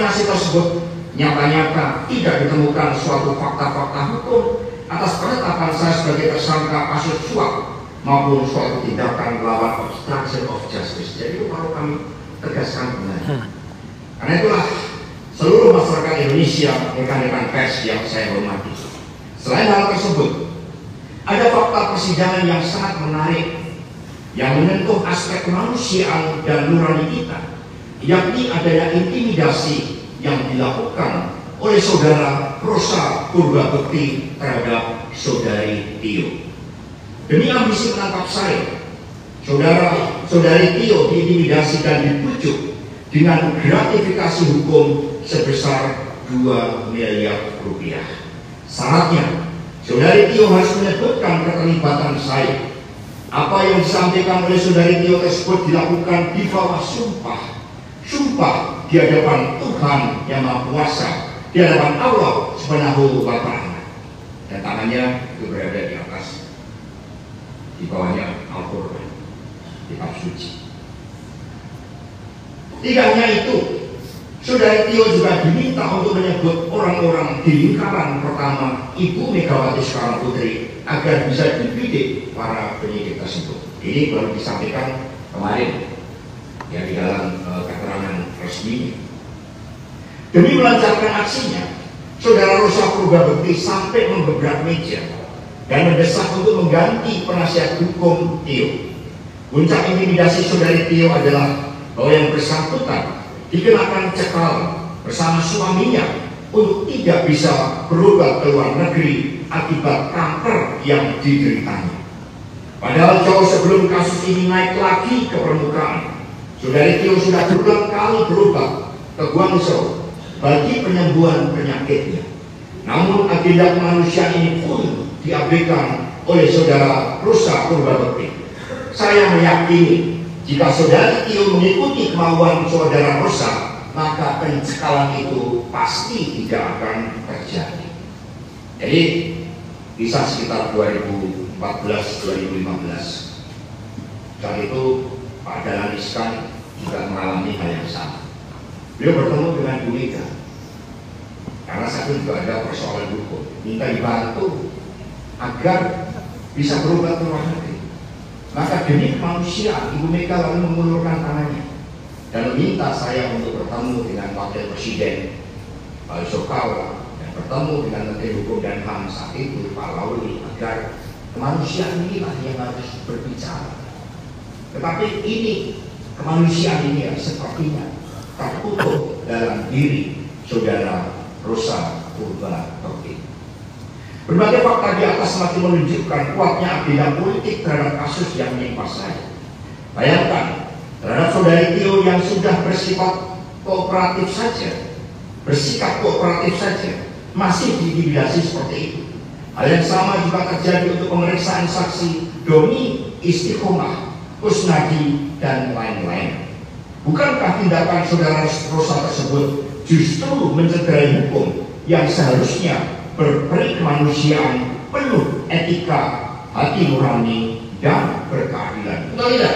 eksaminasi tersebut nyata-nyata tidak ditemukan suatu fakta-fakta hukum atas penetapan saya sebagai tersangka kasus suap maupun suatu tindakan melawan obstruction of justice. Jadi itu kalau kami tegaskan benar. Karena itulah seluruh masyarakat Indonesia, rekan-rekan pers yang saya hormati, selain hal tersebut, ada fakta persidangan yang sangat menarik yang menyentuh aspek kemanusiaan dan nurani kita, yakni adanya intimidasi yang dilakukan oleh saudara Rosa Purbabekti terhadap saudari Tio. Demi ambisi menangkap saya, saudari Tio diintimidasi dan dibujuk dengan gratifikasi hukum sebesar 2 miliar rupiah. Syaratnya, saudari Tio harus menyebutkan keterlibatan saya. Apa yang disampaikan oleh saudari Tio tersebut dilakukan di bawah sumpah di hadapan Tuhan Yang Maha Kuasa, di hadapan Allah Subhanahu wa Ta'ala, dan tangannya itu berada di atas, di bawahnya Al-Quran, kitab suci. Tidak hanya itu, saudari Tio juga diminta untuk menyebut orang-orang di lingkaran pertama Ibu Megawati Soekarno Putri agar bisa dibidik para penyidik tersebut. Ini baru disampaikan kemarin ya di dalam keterangan resmi. Demi melancarkan aksinya, saudara Rosa Purbabekti sampai membeberap meja dan mendesak untuk mengganti penasihat hukum Tio. Puncak intimidasi saudari Tio adalah bahwa yang bersangkutan dikenakan cekal bersama suaminya untuk tidak bisa berobat ke luar negeri akibat kanker yang dideritanya. Padahal jauh sebelum kasus ini naik lagi ke permukaan, saudari Tio sudah berulang kali berobat ke Guangzhou bagi penyembuhan penyakitnya. Namun agenda kemanusiaan ini pun diabaikan oleh saudara Rosa Purbabekti. Saya meyakini jika saudari Tio mengikuti kemauan saudara Rosa, maka pencekalan itu pasti tidak akan terjadi. Jadi bisa sekitar 2014-2015 saat itu Pak Dahlan Iskan juga mengalami hal yang sama. Beliau bertemu dengan Bu Mega karena saat itu juga ada persoalan hukum, minta dibantu agar bisa berobat ke luar negeri. Maka demi kemanusiaan, Ibu Mega lalu mengulurkan tangannya dan meminta saya untuk bertemu dengan Wakil Presiden Pak Yusuf Kalla dan bertemu dengan Menteri Hukum dan HAM saat itu Pak Lauli, agar kemanusiaan inilah yang harus berbicara. Tetapi ini kemanusiaan ini sepertinya tertutup dalam diri saudara Rosa Purbabekti. Berbagai fakta di atas semakin menunjukkan kuatnya agenda politik terhadap kasus yang menimpa saya. Bayangkan, terhadap saudari Tio yang sudah bersikap kooperatif saja, masih diintimidasi seperti itu. Hal yang sama juga terjadi untuk pemeriksaan saksi Doni, Istiqomah, Kusnadi, dan lain-lain. Bukankah tindakan saudara Rosa tersebut justru mencederai hukum yang seharusnya berperi kemanusiaan, penuh etika, hati nurani, dan berkeadilan? Betul tidak?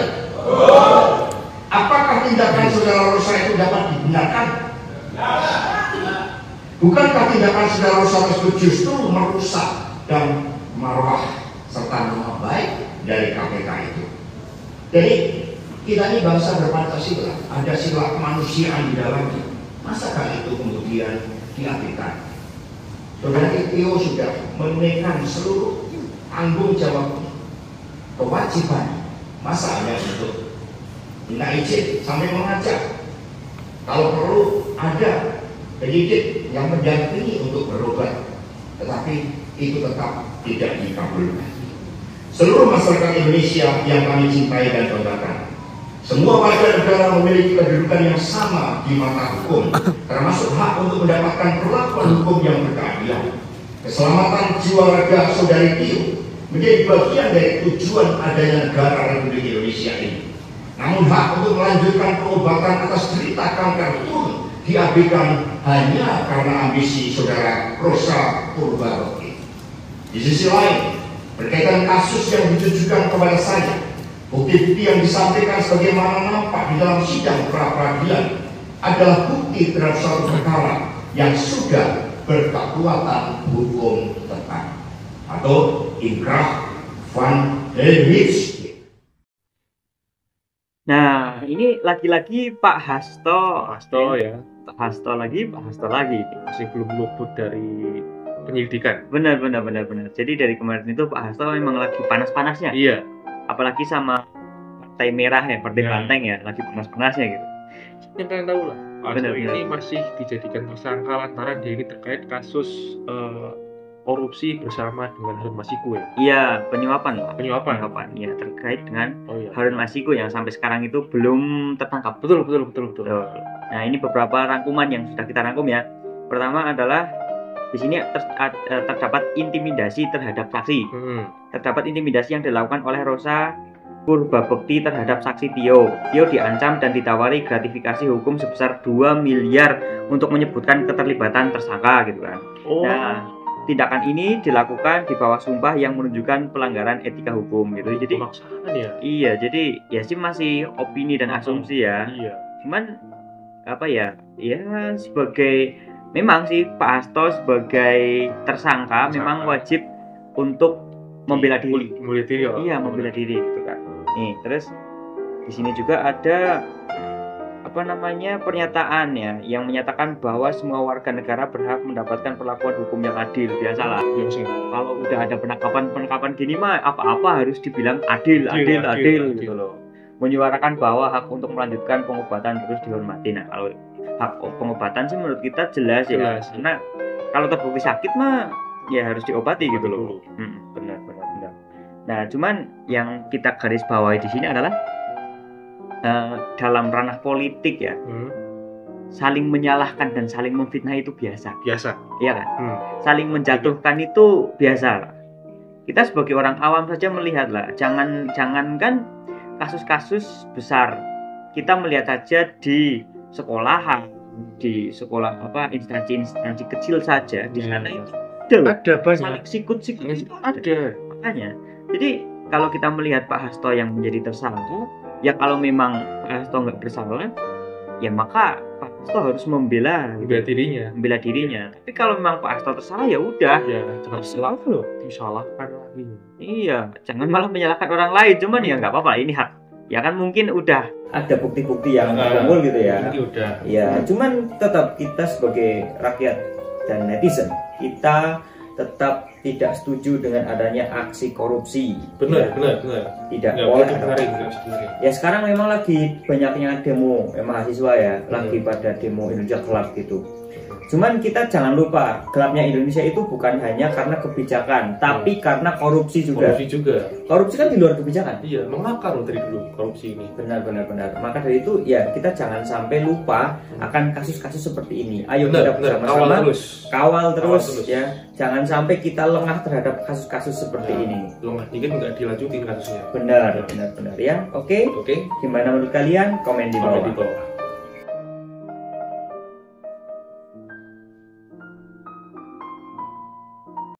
Apakah tindakan saudara Rosa itu dapat dibenarkan? Bukankah tindakan saudara Rosa tersebut justru merusak dan marwah serta nama baik dari KPK itu? Jadi kita ini bangsa berpancasila, ada sila kemanusiaan di dalamnya. Masakah itu kemudian diabaikan? Saudari Tio sudah menunaikan seluruh tanggung jawab, kewajiban, masa hanya untuk minta izin sampai mengajak. Kalau perlu ada penyidik yang mendampingi untuk berobat, tetapi itu tetap tidak dikabulkan. Seluruh masyarakat Indonesia yang kami cintai dan banggakan, semua warga negara memiliki kedudukan yang sama di mata hukum, termasuk hak untuk mendapatkan perlakuan hukum yang berkeadilan. Keselamatan jiwa raga saudari Tio menjadi bagian dari tujuan adanya negara Republik Indonesia ini. Namun hak untuk melanjutkan pengobatan atas derita kanker pun diabaikan hanya karena ambisi saudara Rosa Purbabekti. Di sisi lain, berkaitan kasus yang ditujukan kepada saya, bukti-bukti yang disampaikan sebagaimana nampak di dalam sidang pra-peradilan adalah bukti terhadap suatu perkara yang sudah berkekuatan hukum tetap atau inkrah van Helwich. Nah, ini lagi-lagi Pak Hasto ya. Pak Hasto lagi. Masih belum luput dari penyelidikan. Benar. Jadi dari kemarin itu Pak Hasto memang lagi panas-panasnya. Iya. Apalagi sama Partai Merah ya, Partai Ya. Banteng ya, lagi panas-panasnya gitu. Yang kalian tahu lah, Pak Hasto Benar. ini masih dijadikan tersangka lantaran dia ini terkait kasus korupsi bersama dengan Harun Masiku ya. Iya, penyuapan lah. Penyuapan. Ya, terkait dengan Oh iya. Harun Masiku yang sampai sekarang itu belum tertangkap. Betul. Nah, ini beberapa rangkuman yang sudah kita rangkum ya. Pertama adalah di sini terdapat intimidasi terhadap saksi. Terdapat intimidasi yang dilakukan oleh Rosa Purbabekti terhadap saksi Tio. Tio diancam dan ditawari gratifikasi hukum sebesar 2 miliar untuk menyebutkan keterlibatan tersangka gitu kan. Oh. Nah, tindakan ini dilakukan di bawah sumpah yang menunjukkan pelanggaran etika hukum gitu. Jadi pemaksaan ya. iya, jadi ya sih masih opini dan asumsi ya. Iya. Cuman apa ya? Ya sebagai memang sih Pak Hasto sebagai tersangka memang wajib untuk membela diri. Membela diri ya. Iya, membela diri gitu kan. Nih, terus di sini juga ada pernyataan ya yang menyatakan bahwa semua warga negara berhak mendapatkan perlakuan hukum yang adil. Biasalah. Biasa. Kalau udah ada penangkapan gini mah apa-apa harus dibilang adil gitu loh. Menyuarakan bahwa hak untuk melanjutkan pengobatan terus dihormati. Nah, kalau hak pengobatan sih menurut kita jelas ya. Karena kalau terbukti sakit mah ya harus diobati gitu loh. Benar. Nah, cuman yang kita garis bawahi di sini adalah dalam ranah politik ya, saling menyalahkan dan saling memfitnah itu biasa, iya kan? Saling menjatuhkan itu biasa. Kita sebagai orang awam saja melihat lah, jangankan kasus-kasus besar, kita melihat saja di sekolahan, di sekolah instansi kecil saja di sana itu ada banyak saling sikut-sikut itu ada. Makanya, jadi kalau kita melihat Pak Hasto yang menjadi tersangka, ya kalau memang Pak Hasto nggak bersalah, ya maka Pak Hasto harus membela dirinya. Tapi kalau memang Pak Hasto tersalah ya udah. Ya, jangan salah loh, disalahkan lagi. Iya, jangan malah menyalahkan orang lain. Cuman ya nggak apa-apa, ini hak. Ya kan mungkin udah ada bukti-bukti yang terkumpul gitu ya. Udah. Ya, cuman tetap kita sebagai rakyat dan netizen, kita tetap tidak setuju dengan adanya aksi korupsi. Benar. Tidak boleh. Ya sekarang memang lagi banyaknya demo mahasiswa ya, lagi pada demo Indonesia Gelap gitu. Cuman kita jangan lupa, gelapnya Indonesia itu bukan hanya karena kebijakan, tapi karena korupsi juga. Korupsi kan di luar kebijakan. Iya, mengakar dari dulu korupsi ini. Benar. Maka dari itu ya kita jangan sampai lupa akan kasus-kasus seperti ini. Ayo kita bersama-sama kawal terus ya. Jangan sampai kita lengah terhadap kasus-kasus seperti ini. Lengah dikit nggak dilanjutin kasusnya. Benar ya. Oke. Gimana menurut kalian? Komen di bawah.